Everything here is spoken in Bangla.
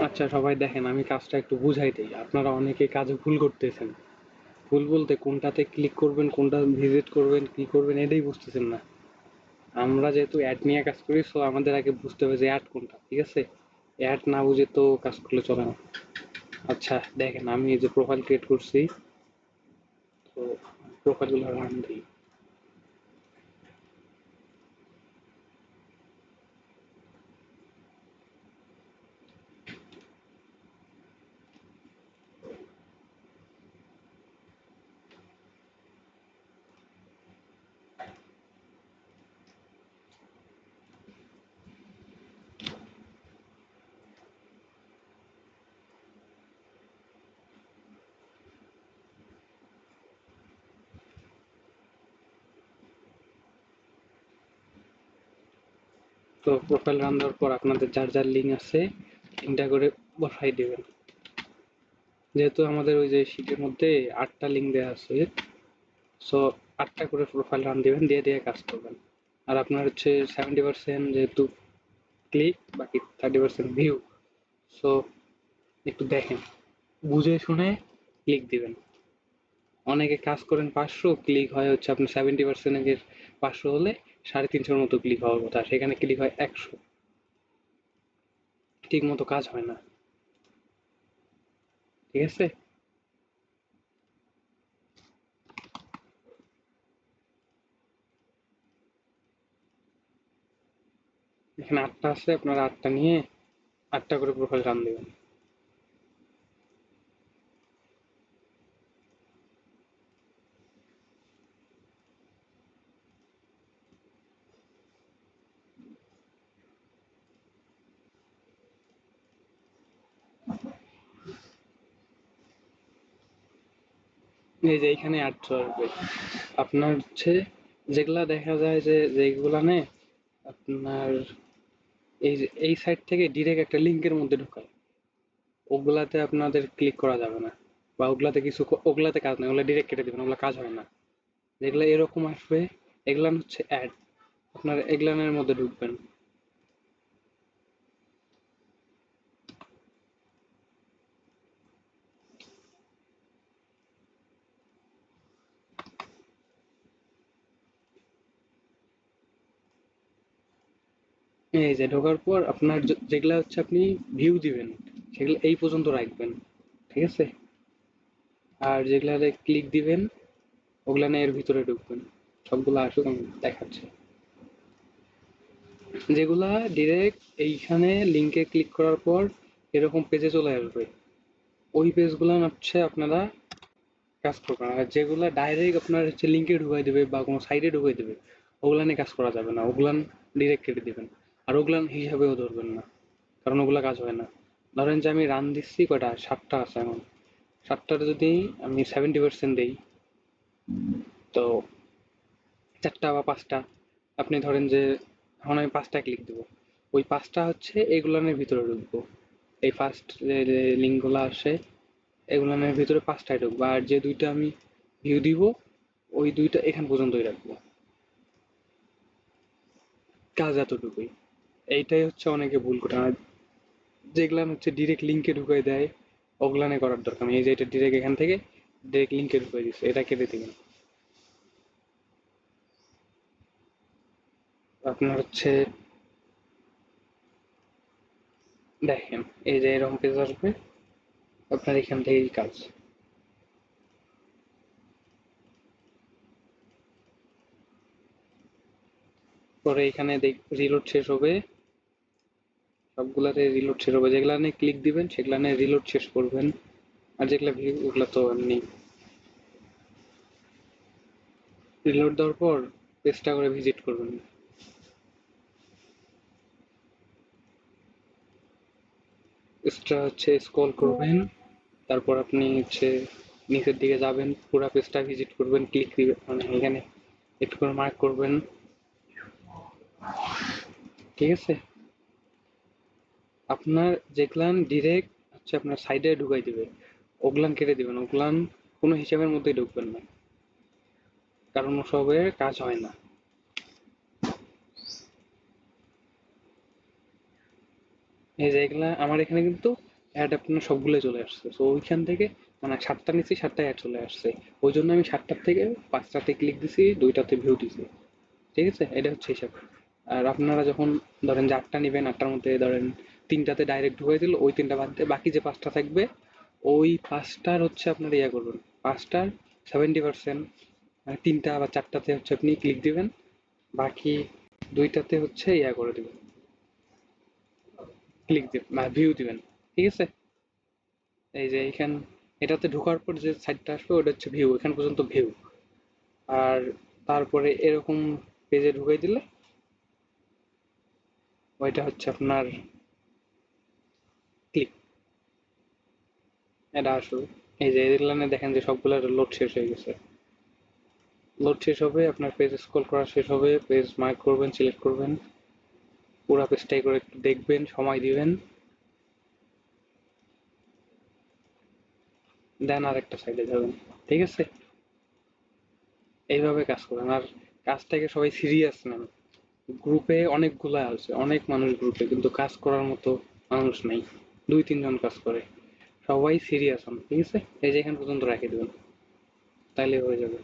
আচ্ছা সবাই দেখেন, আমি কাজটা একটু বুঝাই দিই, আপনারা অনেকে কাজে ভুল করতেছেন। ভুল বলতে কোনটাতে ক্লিক করবেন, কোনটা ভিজিট করবেন, কি করবেন এটাই বুঝতেছেন না। আমরা যেহেতু অ্যাড নিয়ে কাজ করি, সো আমাদের আগে বুঝতে হবে যে অ্যাড কোনটা, ঠিক আছে? অ্যাড না বুঝে তো কাজ করলে চলে না। আচ্ছা দেখেন, আমি এই যে প্রোফাইল ক্রিয়েট করছি, তো প্রোফাইলগুলো রান দিই। তো প্রোফাইল রান দেওয়ার পর আপনাদের যার যার লিঙ্ক আছে, লিঙ্কটা করে বসাই দেবেন। যেহেতু আমাদের ওই যে শীটের মধ্যে 8টা লিঙ্ক দেওয়া আছে, সো 8টা করে প্রোফাইল রান দিবেন, দিয়ে দিয়ে কাজ করবেন। আর আপনার হচ্ছে 70% যেহেতু ক্লিক, বাকি 30% ভিউ। সো একটু দেখেন, বুঝে শুনে ক্লিক দিবেন। অনেকে কাজ করেন 500, ক্লিক হয় হচ্ছে আপনার 70% এর 500 হলে 350 মতো ক্লিক হওয়ার কথা, সেখানে ক্লিক হয় 100। ঠিক মতো কাজ হয় না, ঠিক আছে? এখানে 8টা আছে, আপনারা 8টা নিয়ে 8টা করে প্রোফাইল রান দেবেন। এই যে এইখানে অ্যাড চলবে আপনার হচ্ছে, যেগুলা দেখা যায় যে যেগুলা নে আপনার এই যে এই সাইট থেকে ডিরেক্ট একটা লিঙ্কের মধ্যে ঢোকায়, ওগুলাতে আপনাদের ক্লিক করা যাবে না, বা ওগুলাতে কিছু ওগুলাতে কাজ নেই, ওগুলা ডিরেক্ট কেটে দেবেন, ওগুলা কাজ হয় না। যেগুলা এরকম আসবে, এগুলান হচ্ছে অ্যাড, আপনার এগুলানের মধ্যে ঢুকবেন। এই যে ঢোকার পর আপনার যেগুলা হচ্ছে আপনি ভিউ দিবেন, সেগুলো এই পর্যন্ত রাখবেন, ঠিক আছে? আর যেগুলাতে ক্লিক দিবেন, ওগুলা এর ভিতরে ঢুকবেন। সবগুলো আসুক, আমি দেখাচ্ছি। যেগুলা ডিরেক্ট এইখানে লিঙ্কে ক্লিক করার পর এরকম পেজে চলে আসবে, ওই পেজগুলো হচ্ছে আপনারা কাজ করবেন। আর যেগুলা ডাইরেক্ট আপনার হচ্ছে লিঙ্কে ঢুকাই দেবে বা কোনো সাইডে ঢুকাই দেবে, ওগুলা নিয়ে কাজ করা যাবে না, ওগুলান ডিরেক্ট কেটে দিবেন। আর ওগুলান হিসাবেও ধরবেন না, কারণ ওগুলা কাজ হয় না। ধরেন যে আমি রান দিচ্ছি কয়টা, 7টা আছে এখন, 7টার যদি আমি 70% দিই, তো 4টা বা 5টা, আপনি ধরেন যে এখন আমি 5টা ক্লিক দেবো, ওই 5টা হচ্ছে এগুলানের ভিতরে ঢুকবো। এই ফার্স্ট যে লিঙ্কগুলো আসে, এগুলানের ভিতরে 5টায় ঢুকবো, আর যে দুইটা আমি ভিউ দিব, ওই দুইটা এখান পর্যন্তই রাখবো। কাজ এতটুকুই। এইটাই হচ্ছে অনেকে ভুল করে। আর যেগুলান হচ্ছে ডিরেক্ট লিঙ্কে ঢুকাই দেয়, ওগুলানে করার দরকার নেই। এই যে এটা ডিরেক্ট এখান থেকে ডিরেক্ট লিঙ্কে ঢুকাই দিচ্ছে, এটা কেটে দিবেন। আপনার হচ্ছে দেখেন, এই যে এরকম পেজ আসবে, আপনার এখান থেকেই কাজ। পরে এখানে রিলোড শেষ হবে, সবগুলাতে রিলোড শেষ হবে, যেগুলা নিয়ে ক্লিক দিবেন সেগুলা নিয়ে রিলোড শেষ করবেন। আর যেগুলা ভিউ, ওগুলা তো এমনি রিলোড দেওয়ার পর পেজটা করে ভিজিট করবেন। পেজটা হচ্ছে স্ক্রল করবেন, তারপর আপনি হচ্ছে নিচের দিকে যাবেন, পুরো পেজটা ভিজিট করবেন, ক্লিক দিবেন, মানে এখানে একটু করে মার্ক করবেন, ঠিক আছে? আপনার যেগুলান ডিরেক্ট হচ্ছে আপনার সাইডে ঢুকাই দিবে, ওগুলান কেটে দিবেন, ওগুলান কোনো হিসাবের মধ্যেই ঢুকবেন না, কারণ ওসবের কাজ হয় না। এই যে এগুলা আমার এখানে কিন্তু অ্যাড আপনার সবগুলো চলে আসছে, তো ওইখান থেকে মানে 7টা নিচ্ছি 7টায় অ্যাড চলে আসছে। ওই জন্য আমি 7টার থেকে 5টাতে ক্লিক দিছি, 2টাতে ভিউ দিছি। ঠিক আছে, এটা হচ্ছে হিসাব। আর আপনারা যখন ধরেন যে 8টা নিবেন, 8টার মধ্যে ধরেন 3টাতে ডাইরেক্ট ঢুকে দিল, ওই 3টা বাদ দিয়ে বাকি যে 5টা থাকবে, ওই 5টার হচ্ছে আপনার ইয়া করবেন, 5টার 70%, মানে 3টা বা 4টাতে হচ্ছে আপনি ক্লিক দিবেন, বাকি 2টাতে হচ্ছে ইয়া করে দিবেন, ক্লিক দিবেন বা ভিউ দিবেন। ঠিক আছে, এই যে এইখান এটাতে ঢোকার পর যে সাইটটা আসবে ওটা হচ্ছে ভিউ, এখান পর্যন্ত ভিউ। আর তারপরে এরকম পেজে ঢুকাই দিলে ওইটা হচ্ছে আপনার ক্লিক, এটা আসবে। এই যে এই লাইনে দেখেন যে সবগুলো লোড শেষ হয়ে গেছে। লোড শেষ হবে, আপনার পেজ স্ক্রল করা শেষ হবে, পেজ মার্ক করবেন, সিলেক্ট করবেন, পুরো পেজটাই করে একটু দেখবেন, সময় দিবেন, দেন আর একটা সাইডে যাবেন। ঠিক আছে, এইভাবে কাজ করেন। আর কাজটাকে সবাই সিরিয়াস নেন। গ্রুপে অনেকগুলা আছে, অনেক মানুষ গ্রুপে, কিন্তু কাজ করার মতো মানুষ নাই, 2-3 জন কাজ করে। সবাই সিরিয়াস হন। ঠিক আছে, এই যে এখান পর্যন্ত রাখি দেবেন, তাইলে হয়ে যাবে।